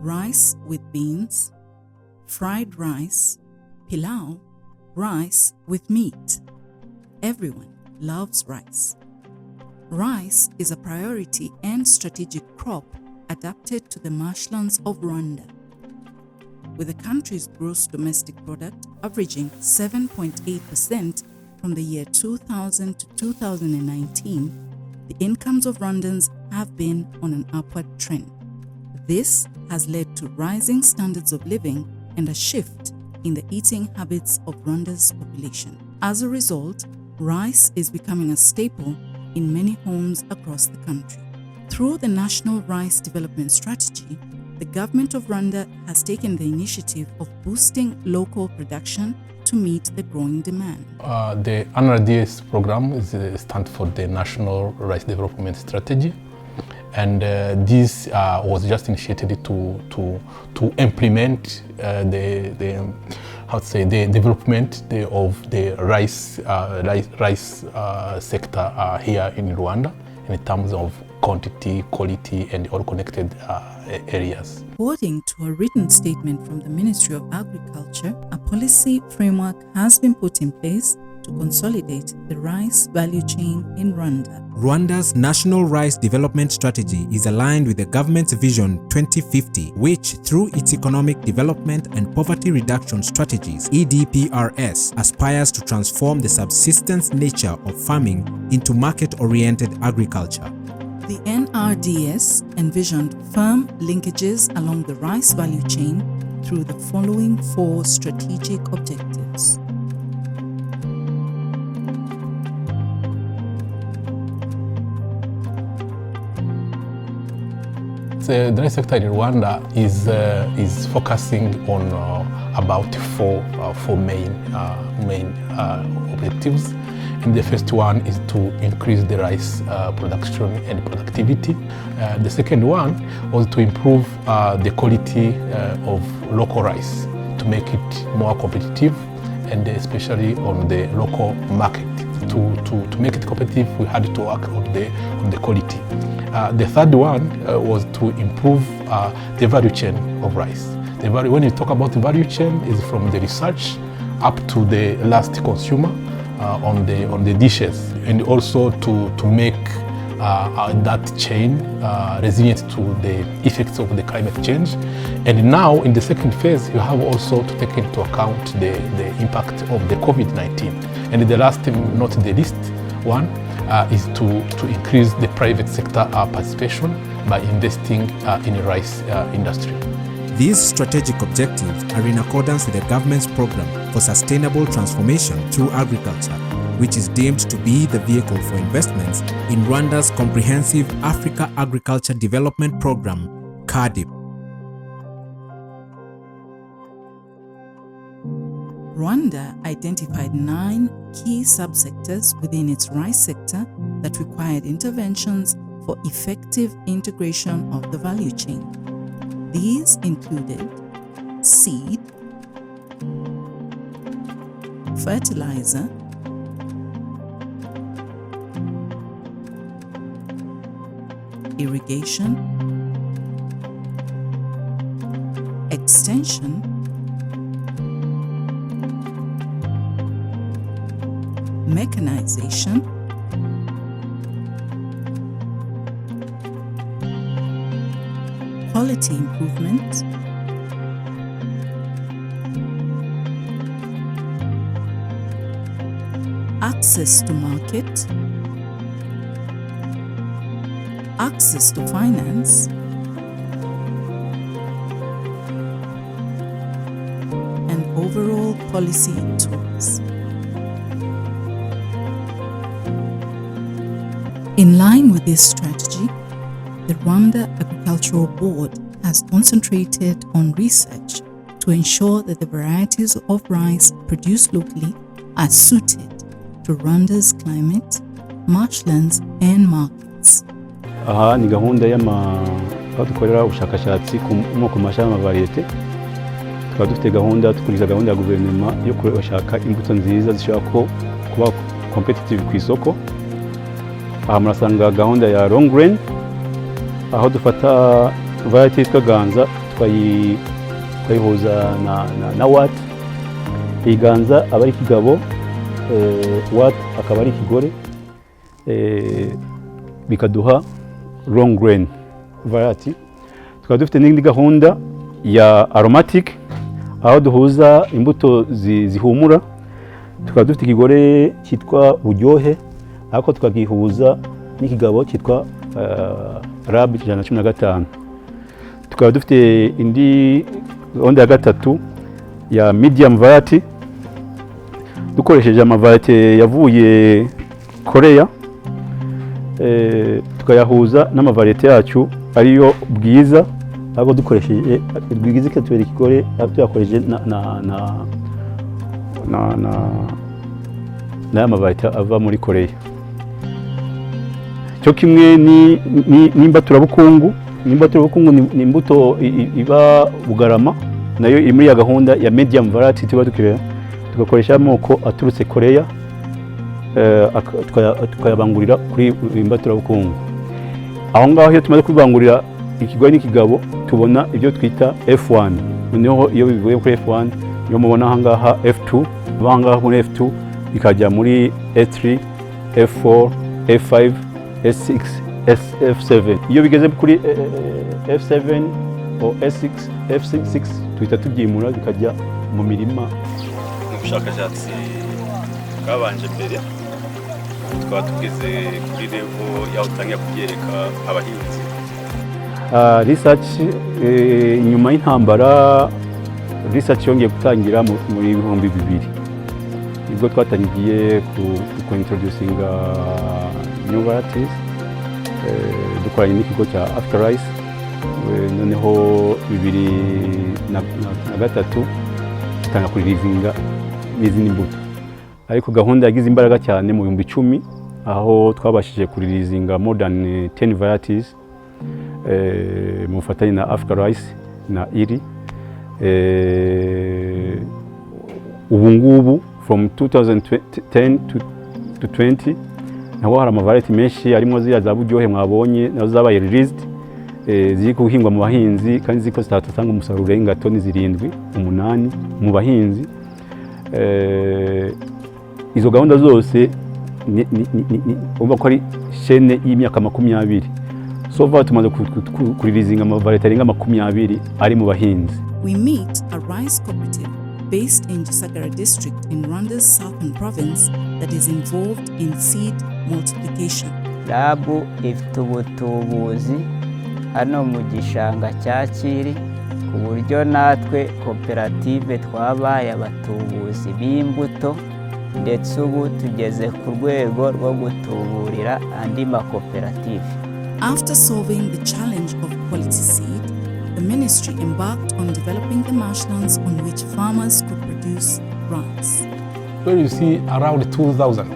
rice with beans, fried rice, pilau, rice with meat. Everyone loves rice. Rice is a priority and strategic crop adapted to the marshlands of Rwanda. With the country's gross domestic product averaging 7.8% from the year 2000 to 2019, the incomes of Rwandans have been on an upward trend. This has led to rising standards of living and a shift in the eating habits of Rwanda's population. As a result, rice is becoming a staple in many homes across the country. Through the National Rice Development Strategy, the government of Rwanda has taken the initiative of boosting local production to meet the growing demand. The NRDS program stands for the National Rice Development Strategy, and this was just initiated to implement the development of the rice sector here in Rwanda in terms of quantity, quality, and all connected areas. According to a written statement from the Ministry of Agriculture, a policy framework has been put in place to consolidate the rice value chain in Rwanda. Rwanda's National Rice Development Strategy is aligned with the government's Vision 2050, which, through its Economic Development and Poverty Reduction Strategies (EDPRS), aspires to transform the subsistence nature of farming into market-oriented agriculture. The NRDS envisioned firm linkages along the rice value chain through the following 4 strategic objectives. The rice sector in Rwanda is focusing on about four main objectives. And the first one is to increase the rice production and productivity. The second one was to improve the quality of local rice to make it more competitive, and especially on the local market. To make it competitive, we had to work on the quality. The third one was to improve the value chain of rice. When you talk about the value chain, is from the research up to the last consumer on the dishes, and also to make that chain resilient to the effects of the climate change. And now in the second phase, you have also to take into account the impact of the COVID-19. And the last, not the least one, is to increase the private sector participation by investing in the rice industry. These strategic objectives are in accordance with the government's program for sustainable transformation through agriculture, which is deemed to be the vehicle for investments in Rwanda's Comprehensive Africa Agriculture Development Program, CAADP. Rwanda identified 9 key subsectors within its rice sector that required interventions for effective integration of the value chain. These included seed, fertilizer, irrigation, extension, mechanization, quality improvement, access to market, access to finance, and overall policy tools. In line with this strategy, the Rwanda Agricultural Board has concentrated on research to ensure that the varieties of rice produced locally are suited to Rwanda's climate, marshlands, and markets. Aha ni gahunda aho dukorera ubushakashatsi ku mashami y'amavariyete. Tukaba dufite gahunda, tukurikiza gahunda ya guverinoma yo gushaka imbuto nziza zishobora kuba competitive ku isoko. Aha murasanga gahunda ya long grain, aho dufata variety yitwa ganza twayihuza na watt, iganza aba ari ikigabo, watt akaba ari ikigore, bikaduha long grain variety. Tukaba dufite n'indi gahunda ya aromatic aho duhuza imbuto zihumura, tukaba dufite ikigore cyitwa buryohe ariko tukagihuza n'ikigabo cyitwa rab 115. Tukaba dufite indi gahunda ya gatatu ya medium variety dukoresheje amavariete yavuye Korea, tukayahuza n'amavariete yacu ariyo bwiza ahubwo dukoresheje bwiza ikatubera ikigore tuyakoresheje na mavariete ava muri Korea. Cyo kimwe n'imbaturabukungu. Imbaturabukungu ni imbuto iba Bugarama, nayo iri muri ya gahunda ya medium variety tuba tugakoresha amoko aturutse Korea, tukayabangurira kuri imbaturabukungu. Aho ngaho iyo tumaze kubangurira ikigore n'ikigabo tubona ibyo twita F1. Noneho iyo bivuye kuri F1 iyo mubona aha ngaha F2, banga muri F2 bikajya muri A3, F4, F5, S6, F7. Iyo bigeze kuri F7 o S6, F6 tuhita tubyimura bikajya mu mirima. Ubushakashatsi bwabanje mbere tukaba tugeze kuri level yaho utangiye kubyereka abahinzi. Research nyuma y'intambara, research yongeye gutangira muri 2000 nibwo twatangiye ku introducinga new varieties dukoranye n'ikigo cya Afterrise. Noneho 2003 tutanga kuririzinga n'izindi mbuto, ariko gahunda yagize imbaraga cyane mu 2010 aho twabashije kuririzinga more than 10 varieties mu bufatanye na Afterrise na IRI. Ubu ngubu from 2010 to 20 naho hari amavariety menshi arimo ziriya za buryohe mwabonye nazo zabaye released, ziri guhingwa mu bahinzi kandi ziko zitatanga umusaruro urenga toni 7-8 mu bahinzi. Izo gahunda zose uba ko ari chaîne y'imyaka 20. So far tumaze kuririzinga amavariety arenga 20 ari mu bahinzi. We meet a rice cooperative based in Gisagara district in Rwanda's southern province that is involved in seed multiplication. Labu ifite ubutubuzi hano mu gishanga cya Kiri ku buryo natwe koperative twabaye abatubuzi b'imbuto, ndetse ubu tugeze ku rwego rwo gutuburira andi makoperative. After solving the challenge of quality seed, the ministry embarked on developing the marshlands on which farmers could produce rice. Where you see around 2,000.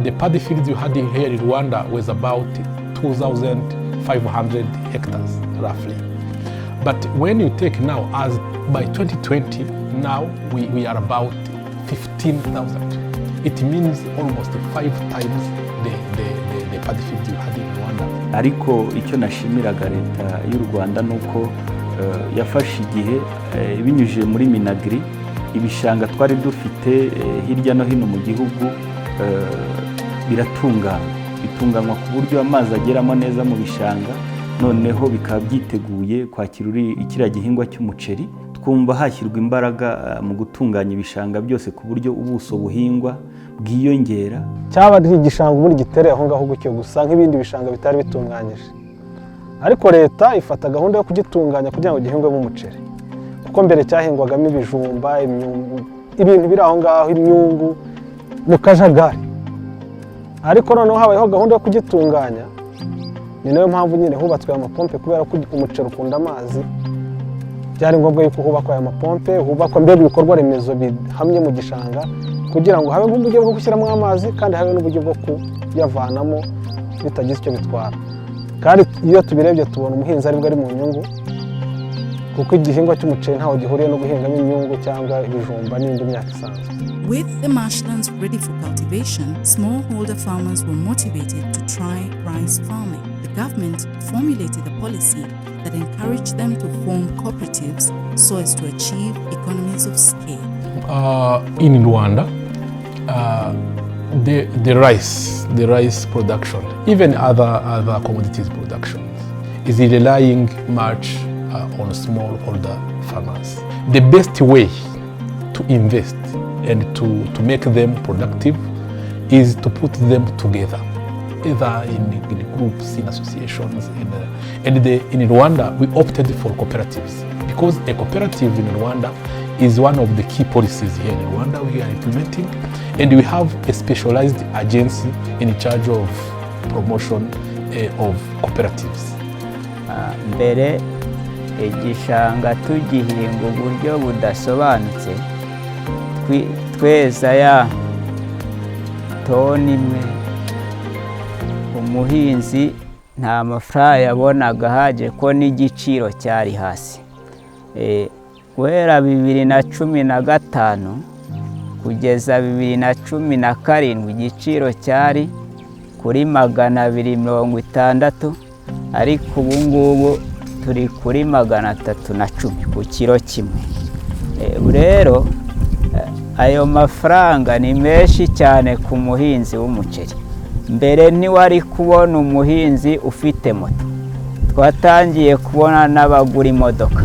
The paddy fields you had here in Rwanda was about 2,500 hectares roughly. But when you take now, as by 2020, now we are about 15,000. It means almost 5 times the paddy fields you had in Rwanda. Ariko icyo nashimiraga leta y'u Rwanda nuko yafashe igihe binyujije muri Minagri ibishanga twari dufite hirya no hino mu gihugu bitunganywa ku buryo amazi ageramo neza mu bishanga, noneho bikaba byiteguye kwakira ikiriya gihingwa cy'umuceri. Twumva hashyirwa imbaraga mu gutunganya ibishanga byose ku buryo ubuso buhingwa bwiyongera. Cyaba ari igishanga muri gitereye aho ngaho gucyo gusa nk'ibindi bishanga bitari bitunganyije, ariko leta ifata gahunda yo kugitunganya kugira ngo gihingwemo umuceri, kuko mbere cyahingwagamo ibijumba, ibintu biri aho ngaho, imyungu mu kajagari. Ariko noneho habayeho gahunda yo kugitunganya, ni nayo mpamvu nyine hubatswe amapompe kubera ko umuceri ukunda amazi. Byari ngombwa yuko hubakwa aya mapompe, hubakwa mbere ibikorwa remezo bihamye mu gishanga kugira ngo habe uburyo bwo gushyiramo amazi kandi habe n'uburyo bwo kuyavanamo bitagize icyo bitwara. Kandi iyo tubirebye tubona umuhinzi aribwo ari mu nyungu, kuko igihingwa cy'umuceri ntaho gihuriye no guhingamo imyungu cyangwa ibijumba n'indi myaka isanzwe. With the marshlands ready for cultivation, smallholder farmers were motivated to try rice farming. The government formulated a policy that encouraged them to form cooperatives so as to achieve economies of scale. In Rwanda, the rice production, even other commodities production, is relying much on smallholder farmers. The best way to invest and to make them productive is to put them together, either in groups, in associations. In Rwanda, we opted for cooperatives because a cooperative in Rwanda is one of the key policies here in Rwanda we are implementing, and we have a specialized agency in charge of promotion of cooperatives. Mbere igishanga tugihinga uburyo budasobanutse, tweza ya toni imwe, umuhinzi nta mafaranga yabonaga ahagije ko n'igiciro cyari hasi. Guhera 2015 kugeza 2017 igiciro cyari kuri 260, ariko ubu ngubu turi kuri 310 ku kiro kimwe. Rero ayo mafaranga ni menshi cyane ku muhinzi w'umuceri. Mbere ntiwari kubona umuhinzi ufite moto, twatangiye kubona n'abagura imodoka,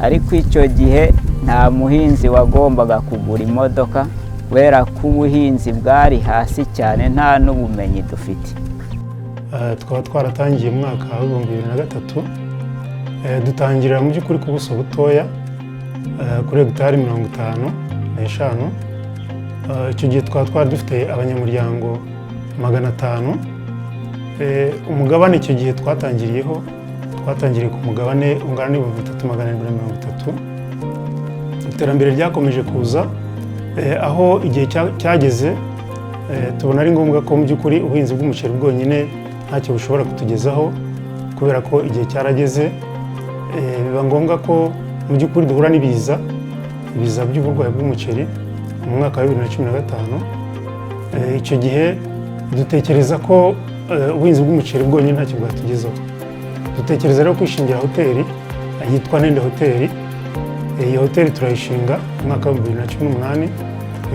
ariko icyo gihe nta muhinzi wagombaga kugura imodoka kubera ko ubuhinzi bwari hasi cyane, nta n'ubumenyi dufite. Twaba twaratangiye mu mwaka wa 2003, dutangirira mu by'ukuri ku buso butoya kuri hegitari 55. Icyo gihe twari dufite abanyamuryango 500. Umugabane icyo gihe twatangiriye ku mugabane ungana n'ibihumbi 3730. Iterambere ryakomeje kuza aho igihe cyageze tubona ari ngombwa ko mu by'ukuri ubuhinzi bw'umuceri bwonyine ntacyo bushobora kutugezaho, kubera ko igihe cyarageze biba ngombwa ko mu by'ukuri duhura n'ibiza by'uburwayi bw'umuceri mu mwaka wa 2015. Icyo gihe dutekereza ko ubuhinzi bw'umuceri bwonyine ntacyo bwatugezaho. Dutekereza rero kwishingira hoteli yitwa Nende Hoteli. Iyi hoteli turayishinga mu mwaka wa 2018.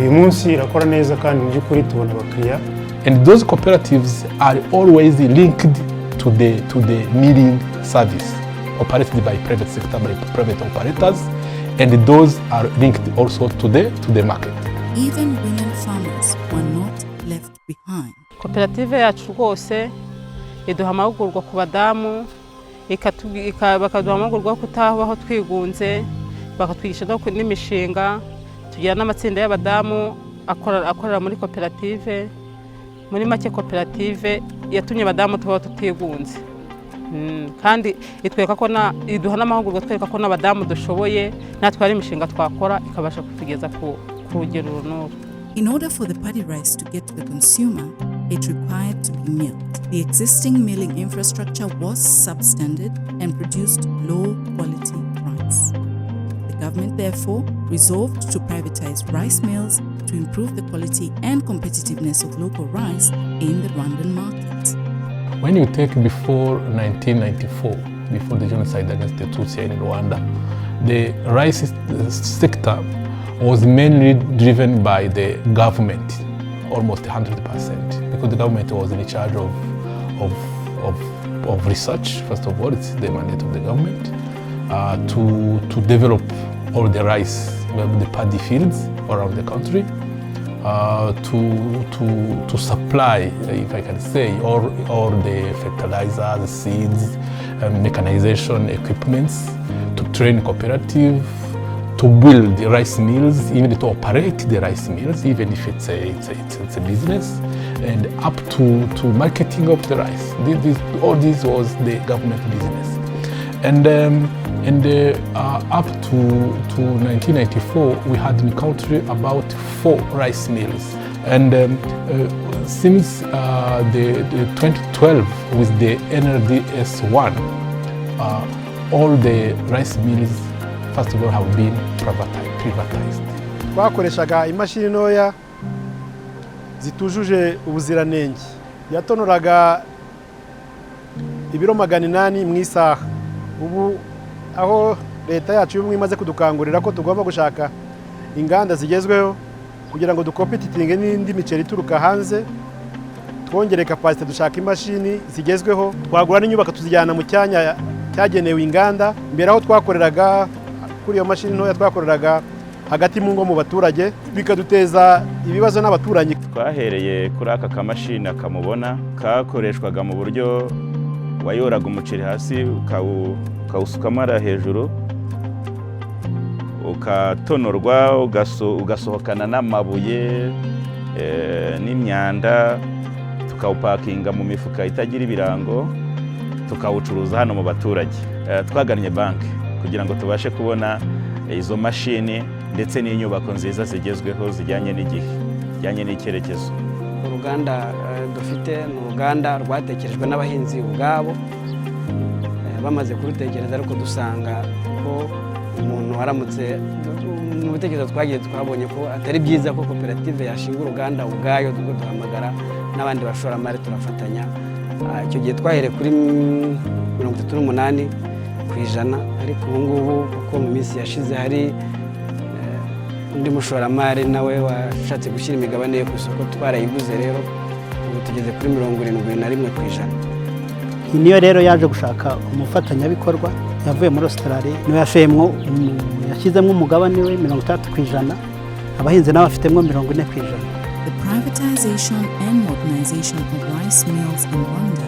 Uyu munsi irakora neza kandi mu by'ukuri tubona abakiriya. And those cooperatives are always linked to the milling service operated by private sector, by private operators, and those are linked also to the market. Even women farmers were not left behind. Koperative yacu rwose iduha amahugurwa ku badamu, bakaduha amahugurwa yo kutabaho twigunze, bakatwigisha n'imishinga. Tugira n'amatsinda y'abadamu akorera muri koperative. Muri make koperative yatumye abadamu tubaho tutigunze, kandi itwereka ko iduha n'amahugurwa twereka ko n'abadamu dushoboye, natwe hari imishinga twakora ikabasha kutugeza ku rugero runuru. In order for the paddy rice to get to the consumer, it required to be milled. The existing milling infrastructure was substandard and produced low-quality rice. The government, therefore, resolved to privatize rice mills to improve the quality and competitiveness of local rice in the Rwandan market. When you take before 1994, before the genocide against the Tutsi in Rwanda, the rice sector was mainly driven by the government, almost 100%, because the government was in charge of research. First of all, it's the mandate of the government to develop all the rice, the paddy fields around the country, to supply, if I can say, all the fertilizers, seeds, mechanization, equipments, to train cooperative, to build the rice mills, even to operate the rice mills, even if it's a business, and up to marketing of the rice. All this was the government business. And up to 1994, we had in the country about 4 rice mills. And since the 2012, with the NRDS 1, all the rice mills, first of all, have been privatized. Twakoreshaga imashini ntoya zitujuje ubuziranenge, yatonoraga ibiro 800 mu isaha. Ubu aho leta yacu y'ubumwe imaze kudukangurira ko tugomba gushaka inganda zigezweho kugira ngo dukompetitinge n'indi miceri ituruka hanze, twongere capacity, dushaka imashini zigezweho, twagura n'inyubako tuzijyana mu cyanya cyagenewe inganda. Mbere aho twakoreraga kuri iyo mashini ntoya twakoreraga hagati mu ngo mu baturage, bikaduteza ibibazo n'abaturanyi. Twahereye kuri aka kamashini akamubona kakoreshwaga mu buryo wayoraga umuceri hasi ukawusukamo hejuru, ukatonorwa, ugasohokana n'amabuye n'imyanda, tukawupakinga mu mifuka itagira ibirango, tukawucuruza hano mu baturage. Twagannye banki kugira ngo tubashe kubona izo mashini ndetse n'inyubako nziza zigezweho zijyanye n'igihe, zijyanye n'icyerekezo. Uruganda dufite ni uruganda rwatekerejwe n'abahinzi ubwabo, bamaze kurutekereza ariko dusanga ko umuntu waramutse mu bitekerezo twagiye twabonye ko atari byiza ko koperative yashinga uruganda ubwayo, duhamagara n'abandi bashoramari turafatanya. Icyo gihe twahereye kuri 38%, ariko ubu ngubu kuko mu minsi yashize hari undi mushoramari nawe washatse gushyira imigabane ye ku isoko, twarayiguze, rero ubu tugeze kuri 71%. Niyo rero yaje gushaka umufatanyabikorwa, yavuye muri Australia, niwe yashyizemo umugabane we 30%, abahinzi nabo bafitemo 40%. The privatization and modernization of rice mills in Rwanda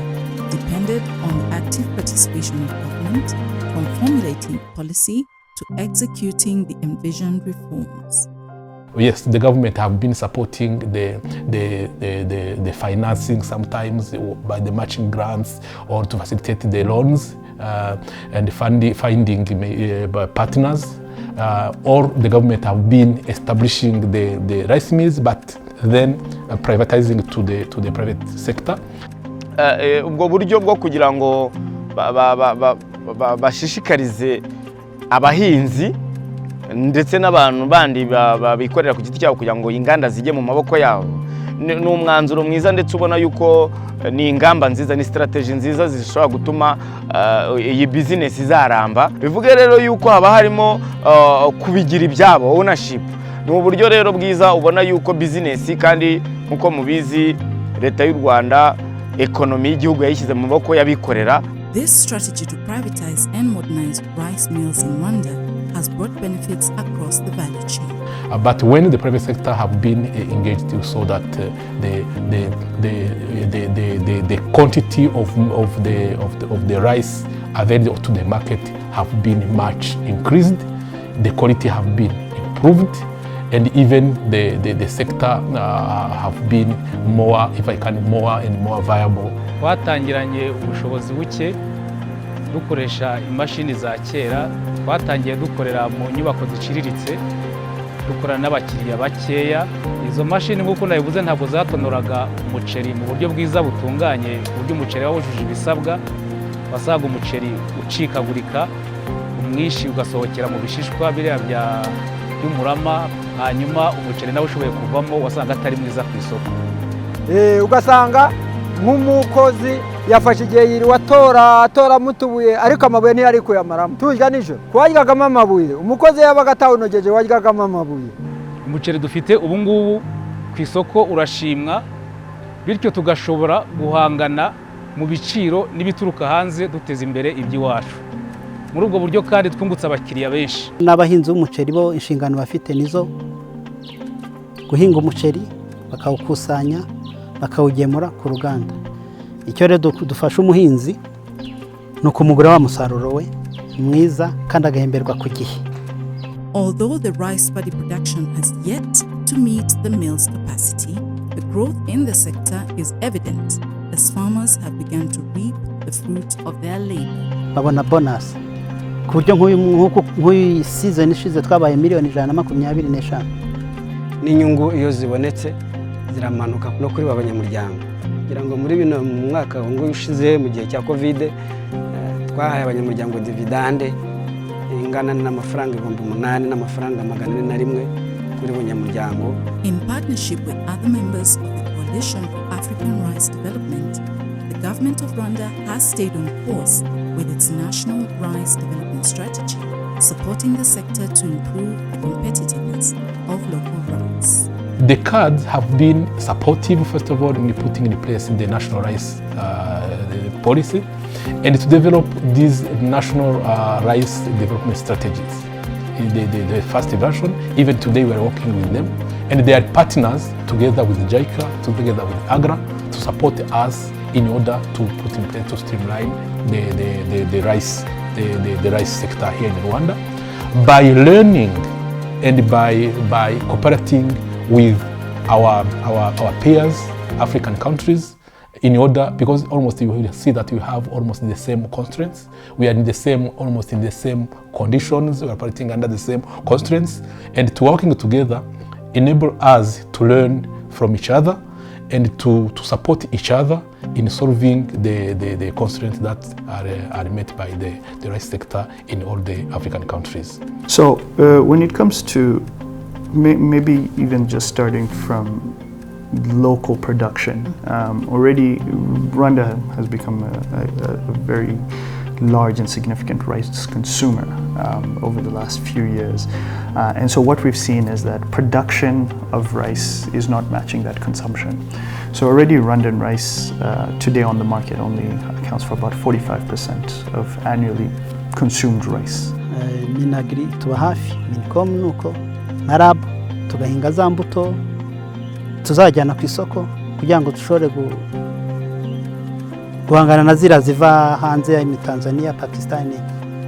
depended on the active participation of government, from formulating policy to executing the envisioned reforms. Yes, the government have been supporting the financing, sometimes by the matching grants or to facilitate the loans and finding partners. Or the government have been establishing the rice mills, but then privatizing to the private sector. Ubwo buryo bwo kugira ngo bashishikarize abahinzi ndetse n'abantu bandi babikorera ku giti cyabo kugira ngo inganda zijye mu maboko yabo, ni umwanzuro mwiza, ndetse ubona yuko ni ingamba nziza, ni strategy nziza zishobora gutuma iyi business izaramba. Bivuge rero yuko haba harimo kubigira ibyabo, ownership. Ni uburyo rero bwiza ubona yuko business, kandi nkuko mubizi leta y'u Rwanda economy y'igihugu yayishyize mu maboko y'abikorera. This strategy to privatize and modernize rice mills in Rwanda has brought benefits across the value chain. But when the private sector have been engaged, so that the quantity of the rice available to the market have been much increased, the quality have been improved, and even the sector have been more, if I can, more and more viable. Twatangiranye ubushobozi buke dukoresha imashini za kera, twatangiye dukorera mu nyubako ziciriritse, dukorana n'abakiriya bakeya. Izo mashini nk'uko nabivuze ntabwo zatonoraga umuceri mu buryo bwiza butunganye, uburyo umuceri wawujuje ibisabwa, wasaga umuceri ucikagurika, umwishi ugasohokera mu bishishwa biriya by'umurama, hanyuma umuceri nawe ushoboye kuvamo wasanga atari mwiza ku isoko. Ugasanga nk'umukozi yafashe igihe yiriwe atora mutubuye, ariko amabuye ntiyari kuyamaramo. Tujya nijoro twaryagamo amabuye, umukozi yabaga atawunogeje waryagamo amabuye. Umuceri dufite ubu ngubu ku isoko urashimwa, bityo tugashobora guhangana mu biciro n'ibituruka hanze, duteza imbere iby'iwacu. Muri ubwo buryo kandi twungutse abakiriya benshi. N'abahinzi b'umuceri bo inshingano bafite nizo guhinga umuceri, bakawukusanya, bakawugemura ku ruganda. Icyo rero dufasha umuhinzi ni ukumugura wa musaruro we mwiza kandi agahemberwa ku gihe. Although the rice paddy production has yet to meet the mill's capacity, the growth in the sector is evident as farmers have begun to reap the fruit of their labor. Babona bonus ku buryo nk'uyu season ishize twabaye $125,000,000. N'inyungu iyo zibonetse ziramanuka no kuri abanyamuryango. Kugira ngo muri bino mwaka ngo ushize mu gihe cya Covid twahaye abanyamuryango dividende ingana n'amafaranga 8,000 n'amafaranga 401 kuri buri munyamuryango. In partnership with other members of the Coalition for African Rice Development, the government of Rwanda has stayed on course with its national rice development strategy, supporting the sector to improve the competitiveness of local rice. The cards have been supportive, first of all, in putting in place the national rice policy and to develop these national rice development strategies. The first version, even today we are working with them, and they are partners together with JICA, together with AGRA, to support us in order to put in place to streamline the rice sector here in Rwanda by learning and by cooperating with our peers, African countries, in order, because almost you will see that we have almost the same constraints. We are in the same, almost in the same conditions. We are operating under the same constraints, and to working together enable us to learn from each other and to support each other in solving the constraints that are met by the rice sector in all the African countries. So when it comes to maybe even just starting from local production, already Rwanda has become a very large and significant rice consumer over the last few years. And so what we've seen is that production of rice is not matching that consumption. So already Rwandan rice today on the market only accounts for about 45% of annually consumed rice. Minagri tuba hafi Minicom nuko Marab tugahinga za mbuto tuzajyana ku isoko kugira ngo dushobore guhangana na zira ziva hanze ya Tanzania, Pakistan,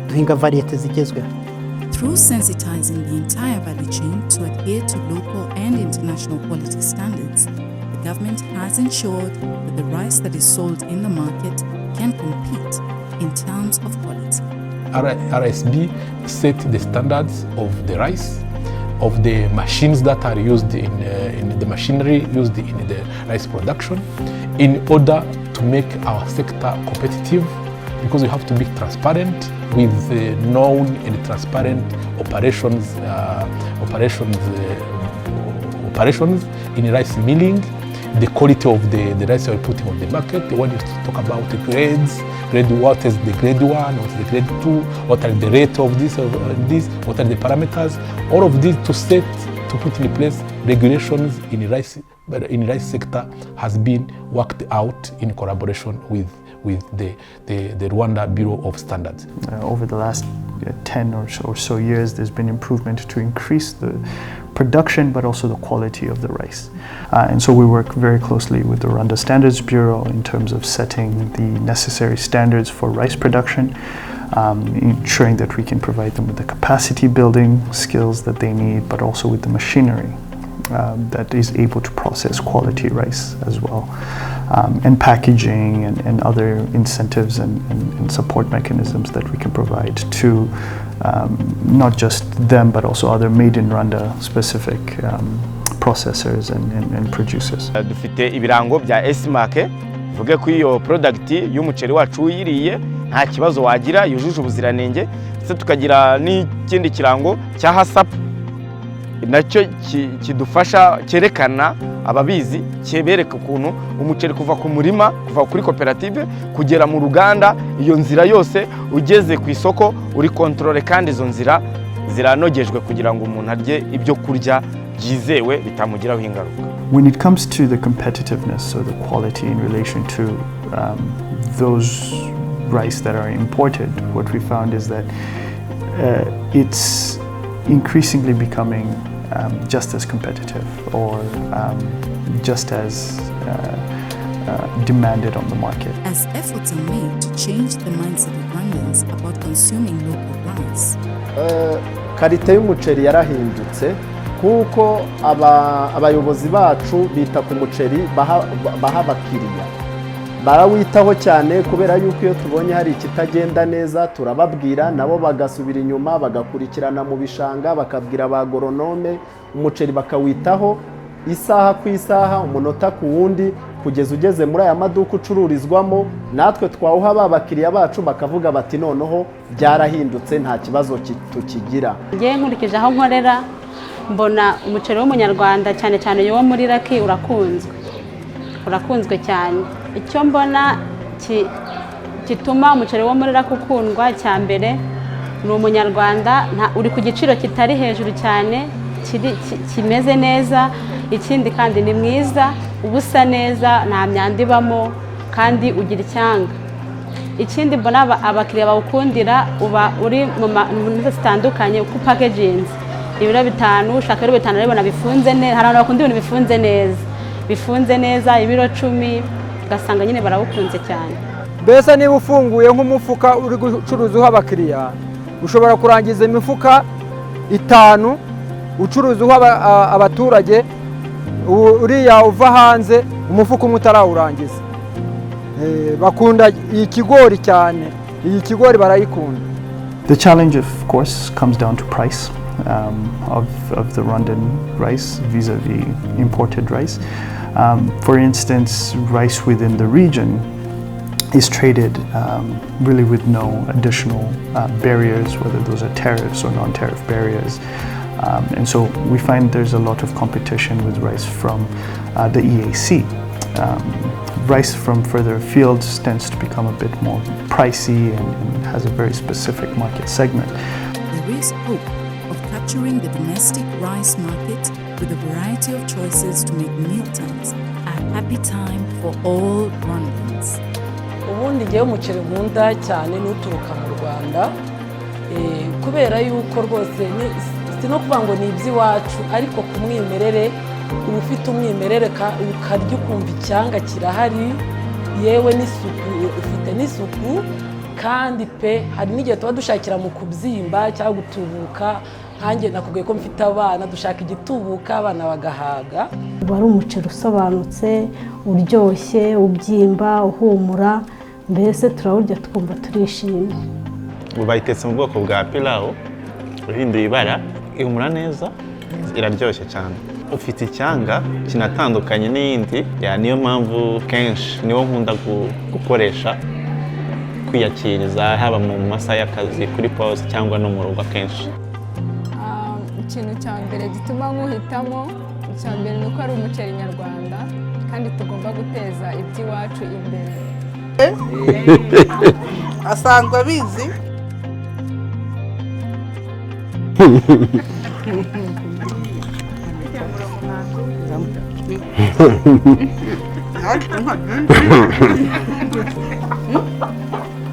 duhinga variete zigezweho. Through sensitizing the entire value chain to adhere to local and international quality standards, the government has ensured that the rice that is sold in the market can compete in terms of quality. RSB set the standards of the rice, of the machines that are used in the machinery used in the rice production, in order to make our sector competitive, because we have to be transparent with known and transparent operations in rice milling, the quality of the rice we're putting on the market. When you talk about the grades, what is the grade 1, what is the grade 2, what are the rate of this, what are the parameters, all of these to put in place regulations in the rice sector has been worked out in collaboration with the Rwanda Bureau of Standards. Over the last 10 or so years, there's been improvement to increase the production but also the quality of the rice. And so we work very closely with the Rwanda Standards Bureau in terms of setting the necessary standards for rice production, ensuring that we can provide them with the capacity building skills that they need, but also with the machinery that is able to process quality rice as well, and packaging and other incentives and support mechanisms that we can provide to not just them but also other made in Rwanda specific processors and producers. Dufite ibirango bya S-mark vuge ko iyo product y'umuceri wacu uyiriye nta kibazo wagira, yujuje ubuziranenge. Se tukagira n'ikindi kirango cya HACCP nacyo kidufasha cyerekana ababizi, cyebereka ukuntu umuceri kuva ku murima, kuva kuri koperative kugera mu ruganda, iyo nzira yose ugeze ku isoko uri controle, kandi izo nzira ziranogejwe kugira ngo umuntu arye ibyo kurya byizewe bitamugiraho ingaruka. When it comes to the competitiveness or the quality in relation to those rice that are imported, what we found is that it's increasingly becoming just as competitive or just as demanded on the market. As efforts are made to change the mindset of Rwandans about consuming local rice. Karite y'umuceri yarahindutse kuko abayobozi bacu bita ku muceri baha abakiriya, barawitaho cyane kubera yuko iyo tubonye hari ikitagenda neza turababwira, nabo bagasubira inyuma bagakurikirana mu bishanga bakabwira abagoronome, umuceri bakawitaho isaha ku isaha, umunota ku wundi, kugeza ugeze muri aya maduka ucururizwamo, natwe twawuha ba bakiriya bacu bakavuga bati noneho byarahindutse nta kibazo tukigira. Ngiye nkurikije aho nkorera mbona umuceri w'umunyarwanda cyane cyane yo muri Raki urakunzwe cyane. Icyo mbona gituma umuceri wo muri Raki ukundwa cya mbere ni umunyarwanda, uri ku giciro kitari hejuru cyane, kimeze neza, ikindi kandi ni mwiza, ubusa neza, nta myanda ibamo kandi ugira icyanga. Ikindi mbona abakiriya bawukundira uba uri mu nzu zitandukanye uko packaging, ibiro 5 ushaka ibiro 5 aribona bifunze neza, hari abantu bakunda ibintu bifunze neza, ibiro 10 ugasanga nyine barawukunze cyane. Mbese niba ufunguye nk'umufuka uri gucuruza uha abakiriya, ushobora kurangiza imifuka 5 ucuruza uha abaturage, uriya uva hanze umufuka umwe utarawurangiza. Bakunda iyi kigori cyane, iyi kigori barayikunda. The challenge of course comes down to price of the Rwandan rice vis-a-vis imported rice. For instance, rice within the region is traded really with no additional barriers, whether those are tariffs or non-tariff barriers. And so we find there's a lot of competition with rice from the EAC. Rice from further fields tends to become a bit more pricey and has a very specific market segment. There is hope of capturing the domestic rice market with a variety of choices to make mealtimes a happy time for all Rwandans. Ubundi ngewe umuceri nkunda cyane n'uturuka mu Rwanda, kubera yuko rwose si no kuvuga ngo ni iby'iwacu, ariko ku mwimerere uba ufite umwimerere ukarya ukumva icyanga kirahari, yewe n'isuku ufite n'isuku, kandi pe hari n'igihe tuba dushakira mu kubyimba cyangwa gutubuka. Nkanjye nakubwiye ko mfite abana, dushaka igitubuka abana bagahaga. Uba ari umuceri usobanutse, uryoshye, ubyimba, uhumura, mbese turawurya tukumva turishimye. Bayitetse mu bwoko bwa pilau, uhinduye ibara, ihumura neza, iraryoshye cyane. Ufite icyanga kinatandukanye n'iyindi, niyo mpamvu kenshi niwo nkunda gukoresha kwiyakiriza, haba mu masaha y'akazi, kuri pause cyangwa no mu rugo akenshi. Ikintu cya mbere gituma nkuhitamo, icya mbere ni uko ari umuceri nyarwanda kandi tugomba guteza iby'iwacu imbere. Asanzwe abizi.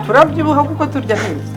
Turabyibuha kuko turya neza.